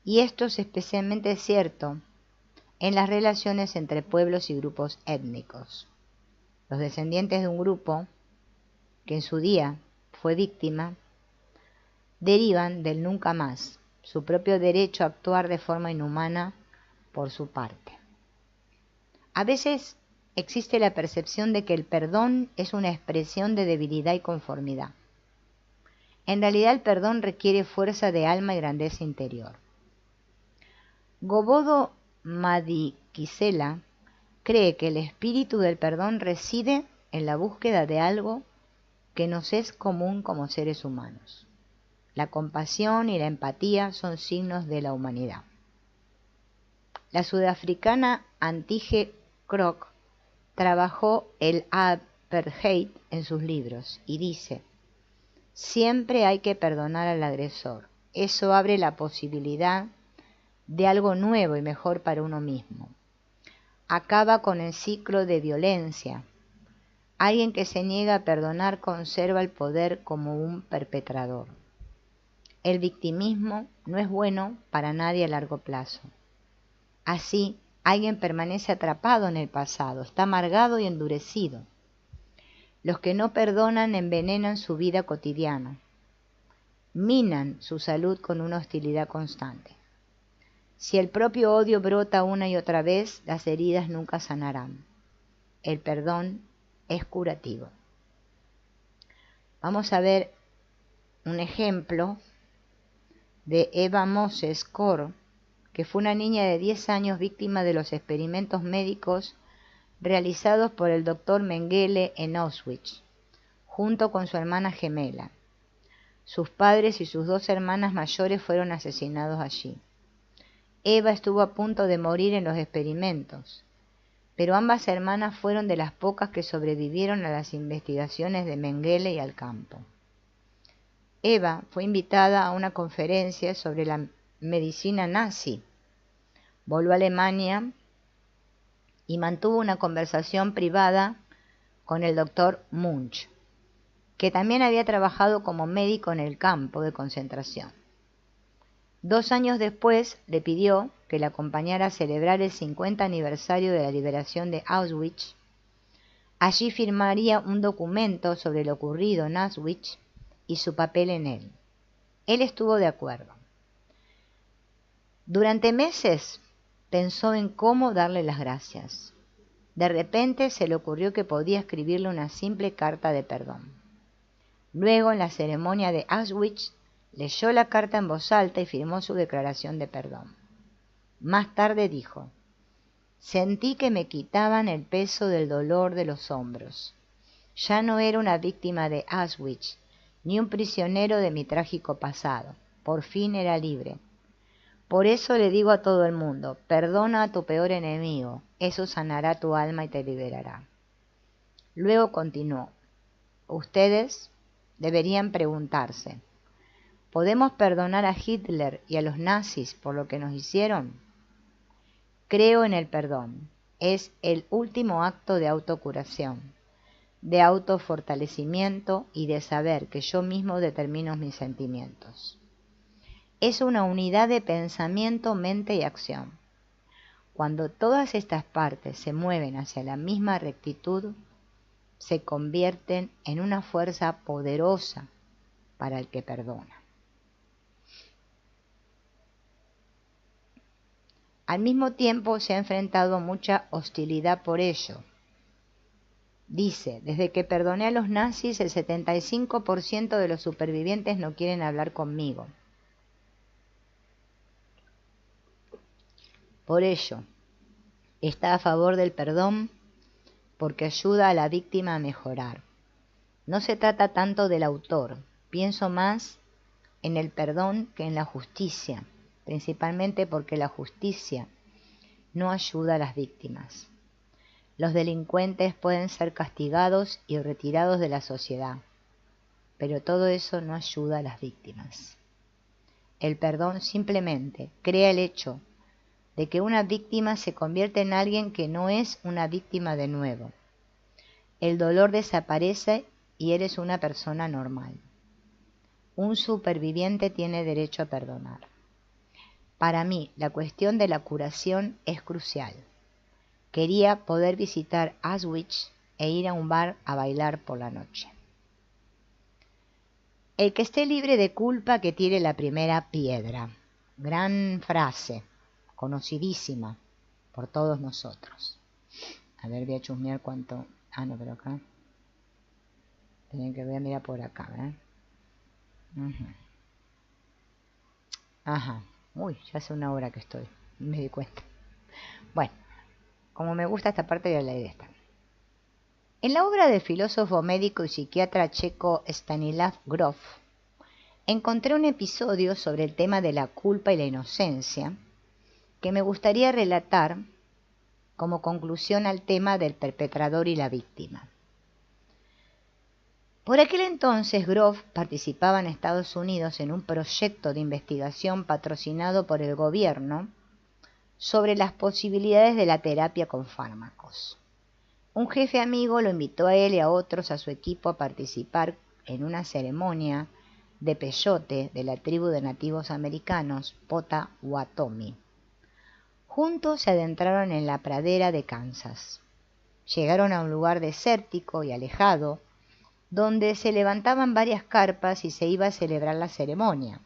Y esto es especialmente cierto en las relaciones entre pueblos y grupos étnicos. Los descendientes de un grupo que en su día fue víctima derivan del nunca más, su propio derecho a actuar de forma inhumana por su parte. A veces existe la percepción de que el perdón es una expresión de debilidad y conformidad. En realidad el perdón requiere fuerza de alma y grandeza interior. Gobodo Madikizela cree que el espíritu del perdón reside en la búsqueda de algo que nos es común como seres humanos. La compasión y la empatía son signos de la humanidad. La sudafricana Antige Krok trabajó el apartheid en sus libros y dice: siempre hay que perdonar al agresor. Eso abre la posibilidad de algo nuevo y mejor para uno mismo. Acaba con el ciclo de violencia. Alguien que se niega a perdonar conserva el poder como un perpetrador. El victimismo no es bueno para nadie a largo plazo. Así, alguien permanece atrapado en el pasado, está amargado y endurecido. Los que no perdonan envenenan su vida cotidiana, minan su salud con una hostilidad constante. Si el propio odio brota una y otra vez, las heridas nunca sanarán. El perdón es curativo. Vamos a ver un ejemplo de Eva Moses Kor, que fue una niña de 10 años víctima de los experimentos médicos realizados por el Dr. Mengele en Auschwitz, junto con su hermana gemela. Sus padres y sus 2 hermanas mayores fueron asesinados allí. Eva estuvo a punto de morir en los experimentos, pero ambas hermanas fueron de las pocas que sobrevivieron a las investigaciones de Mengele y al campo. Eva fue invitada a una conferencia sobre la medicina nazi. Volvió a Alemania y mantuvo una conversación privada con el doctor Munch, que también había trabajado como médico en el campo de concentración. 2 años después le pidió que la acompañara a celebrar el 50 aniversario de la liberación de Auschwitz. Allí firmaría un documento sobre lo ocurrido en Auschwitz y su papel en él. Él estuvo de acuerdo. Durante meses pensó en cómo darle las gracias. De repente se le ocurrió que podía escribirle una simple carta de perdón. Luego, en la ceremonia de Auschwitz, leyó la carta en voz alta y firmó su declaración de perdón. Más tarde dijo: sentí que me quitaban el peso del dolor de los hombros. Ya no era una víctima de Auschwitz, ni un prisionero de mi trágico pasado. Por fin era libre. Por eso le digo a todo el mundo, perdona a tu peor enemigo, eso sanará tu alma y te liberará. Luego continuó, ustedes deberían preguntarse, ¿podemos perdonar a Hitler y a los nazis por lo que nos hicieron? Creo en el perdón, es el último acto de autocuración, de autofortalecimiento y de saber que yo mismo determino mis sentimientos. Es una unidad de pensamiento, mente y acción. Cuando todas estas partes se mueven hacia la misma rectitud, se convierten en una fuerza poderosa para el que perdona. Al mismo tiempo se ha enfrentado mucha hostilidad por ello. Dice, desde que perdoné a los nazis, el 75% de los supervivientes no quieren hablar conmigo. Por ello, está a favor del perdón porque ayuda a la víctima a mejorar. No se trata tanto del autor, pienso más en el perdón que en la justicia, principalmente porque la justicia no ayuda a las víctimas. Los delincuentes pueden ser castigados y retirados de la sociedad, pero todo eso no ayuda a las víctimas. El perdón simplemente crea el hecho de que una víctima se convierte en alguien que no es una víctima de nuevo. El dolor desaparece y eres una persona normal. Un superviviente tiene derecho a perdonar. Para mí, la cuestión de la curación es crucial. Quería poder visitar Auschwitz e ir a un bar a bailar por la noche. El que esté libre de culpa que tire la primera piedra. Gran frase, conocidísima por todos nosotros. A ver, voy a chusmear cuánto... Ah, no, pero acá. Tienen que ver, mira por acá, ¿eh? Ajá. Uy, ya hace una hora que estoy. Me di cuenta. Bueno, como me gusta esta parte, voy a leer esta. En la obra del filósofo, médico y psiquiatra checo Stanislav Grof, encontré un episodio sobre el tema de la culpa y la inocencia que me gustaría relatar como conclusión al tema del perpetrador y la víctima. Por aquel entonces, Grof participaba en Estados Unidos en un proyecto de investigación patrocinado por el gobierno sobre las posibilidades de la terapia con fármacos. Un jefe amigo lo invitó a él y a otros a su equipo a participar en una ceremonia de peyote de la tribu de nativos americanos Potawatomi. Juntos se adentraron en la pradera de Kansas. Llegaron a un lugar desértico y alejado, donde se levantaban varias carpas y se iba a celebrar la ceremonia.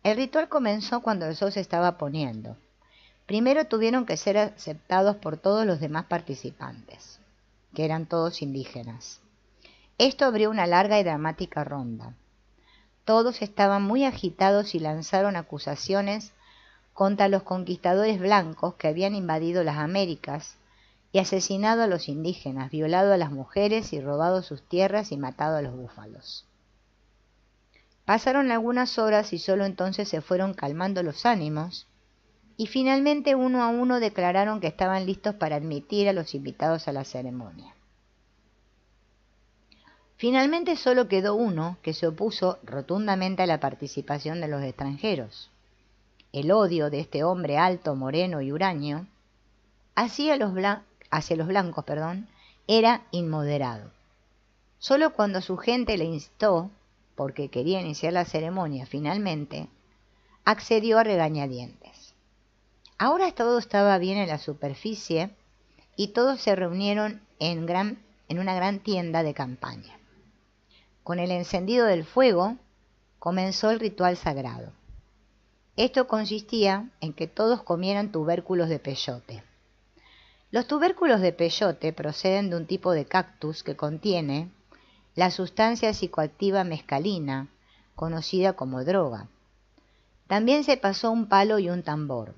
El ritual comenzó cuando el sol se estaba poniendo. Primero tuvieron que ser aceptados por todos los demás participantes, que eran todos indígenas. Esto abrió una larga y dramática ronda. Todos estaban muy agitados y lanzaron acusaciones contra los conquistadores blancos que habían invadido las Américas y asesinado a los indígenas, violado a las mujeres y robado sus tierras y matado a los búfalos. Pasaron algunas horas y solo entonces se fueron calmando los ánimos y finalmente uno a uno declararon que estaban listos para admitir a los invitados a la ceremonia. Finalmente solo quedó uno que se opuso rotundamente a la participación de los extranjeros. El odio de este hombre alto, moreno y huraño hacia los blancos era inmoderado. Solo cuando su gente le instó, porque quería iniciar la ceremonia finalmente, accedió a regañadientes. Ahora todo estaba bien en la superficie y todos se reunieron en una gran tienda de campaña. Con el encendido del fuego comenzó el ritual sagrado. Esto consistía en que todos comieran tubérculos de peyote. Los tubérculos de peyote proceden de un tipo de cactus que contiene la sustancia psicoactiva mescalina, conocida como droga. También se pasó un palo y un tambor.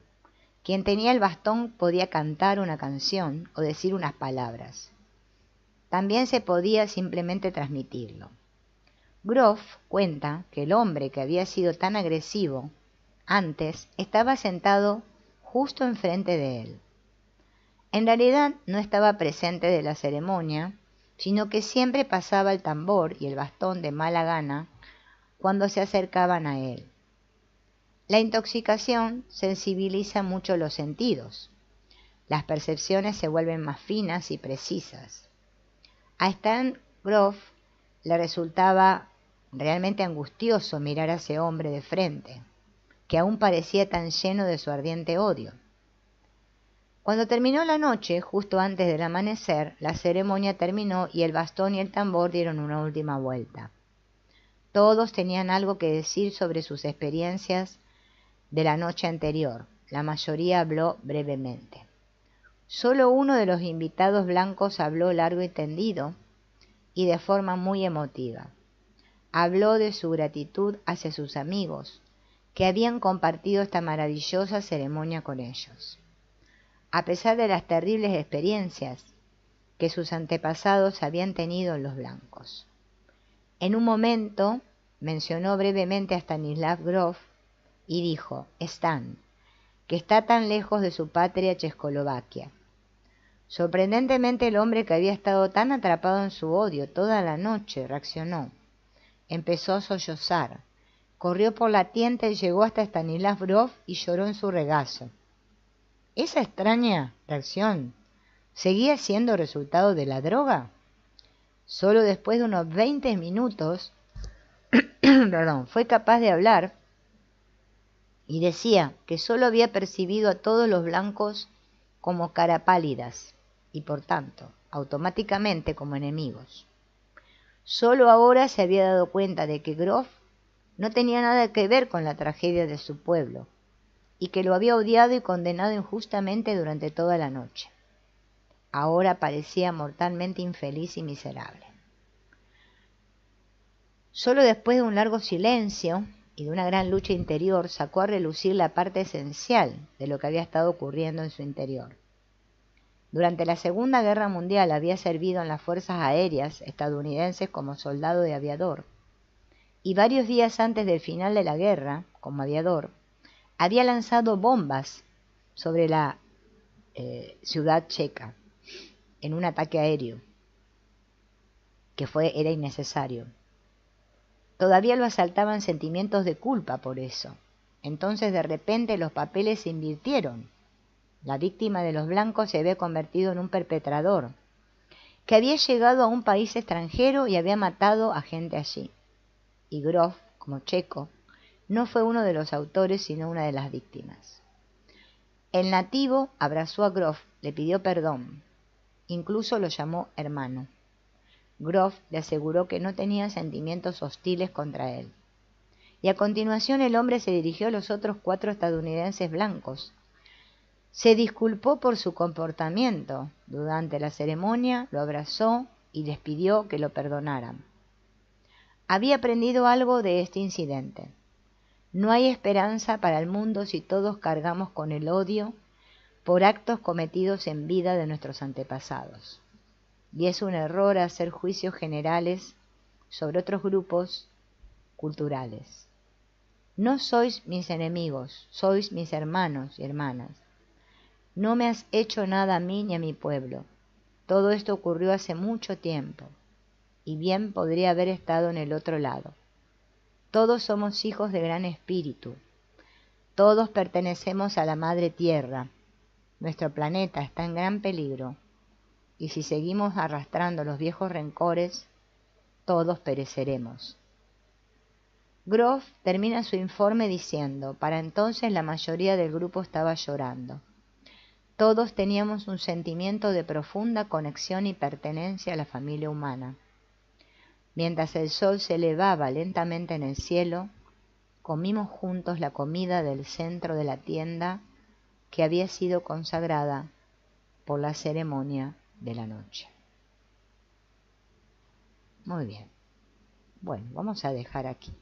Quien tenía el bastón podía cantar una canción o decir unas palabras. También se podía simplemente transmitirlo. Grof cuenta que el hombre que había sido tan agresivo antes estaba sentado justo enfrente de él. En realidad no estaba presente de la ceremonia, sino que siempre pasaba el tambor y el bastón de mala gana cuando se acercaban a él. La intoxicación sensibiliza mucho los sentidos. Las percepciones se vuelven más finas y precisas. A Stan Grof le resultaba realmente angustioso mirar a ese hombre de frente, que aún parecía tan lleno de su ardiente odio. Cuando terminó la noche, justo antes del amanecer, la ceremonia terminó y el bastón y el tambor dieron una última vuelta. Todos tenían algo que decir sobre sus experiencias de la noche anterior. La mayoría habló brevemente. Solo uno de los invitados blancos habló largo y tendido y de forma muy emotiva. Habló de su gratitud hacia sus amigos, que habían compartido esta maravillosa ceremonia con ellos, a pesar de las terribles experiencias que sus antepasados habían tenido los blancos. En un momento mencionó brevemente a Stanislav Grof y dijo: Stan, que está tan lejos de su patria Checoslovaquia. Sorprendentemente, el hombre que había estado tan atrapado en su odio toda la noche reaccionó. Empezó a sollozar, corrió por la tienda y llegó hasta Stanislav Grof y lloró en su regazo. Esa extraña reacción seguía siendo resultado de la droga. Solo después de unos 20 minutos fue capaz de hablar y decía que solo había percibido a todos los blancos como cara pálidas y por tanto automáticamente como enemigos. Solo ahora se había dado cuenta de que Grof no tenía nada que ver con la tragedia de su pueblo y que lo había odiado y condenado injustamente durante toda la noche. Ahora parecía mortalmente infeliz y miserable. Solo después de un largo silencio y de una gran lucha interior sacó a relucir la parte esencial de lo que había estado ocurriendo en su interior. Durante la Segunda Guerra Mundial había servido en las fuerzas aéreas estadounidenses como soldado de aviador, y varios días antes del final de la guerra, como aviador, había lanzado bombas sobre la ciudad checa en un ataque aéreo que era innecesario. Todavía lo asaltaban sentimientos de culpa por eso. Entonces de repente los papeles se invirtieron. La víctima de los blancos se había convertido en un perpetrador, que había llegado a un país extranjero y había matado a gente allí. Y Grof, como checo, no fue uno de los autores, sino una de las víctimas. El nativo abrazó a Grof, le pidió perdón, incluso lo llamó hermano. Grof le aseguró que no tenía sentimientos hostiles contra él. Y a continuación el hombre se dirigió a los otros 4 estadounidenses blancos. Se disculpó por su comportamiento durante la ceremonia, lo abrazó y les pidió que lo perdonaran. Había aprendido algo de este incidente. No hay esperanza para el mundo si todos cargamos con el odio por actos cometidos en vida de nuestros antepasados. Y es un error hacer juicios generales sobre otros grupos culturales. No sois mis enemigos, sois mis hermanos y hermanas. No me has hecho nada a mí ni a mi pueblo. Todo esto ocurrió hace mucho tiempo, y bien podría haber estado en el otro lado. Todos somos hijos de gran espíritu. Todos pertenecemos a la Madre Tierra. Nuestro planeta está en gran peligro, y si seguimos arrastrando los viejos rencores, todos pereceremos. Grof termina su informe diciendo: para entonces la mayoría del grupo estaba llorando. Todos teníamos un sentimiento de profunda conexión y pertenencia a la familia humana. Mientras el sol se elevaba lentamente en el cielo, comimos juntos la comida del centro de la tienda que había sido consagrada por la ceremonia de la noche. Muy bien. Bueno, vamos a dejar aquí.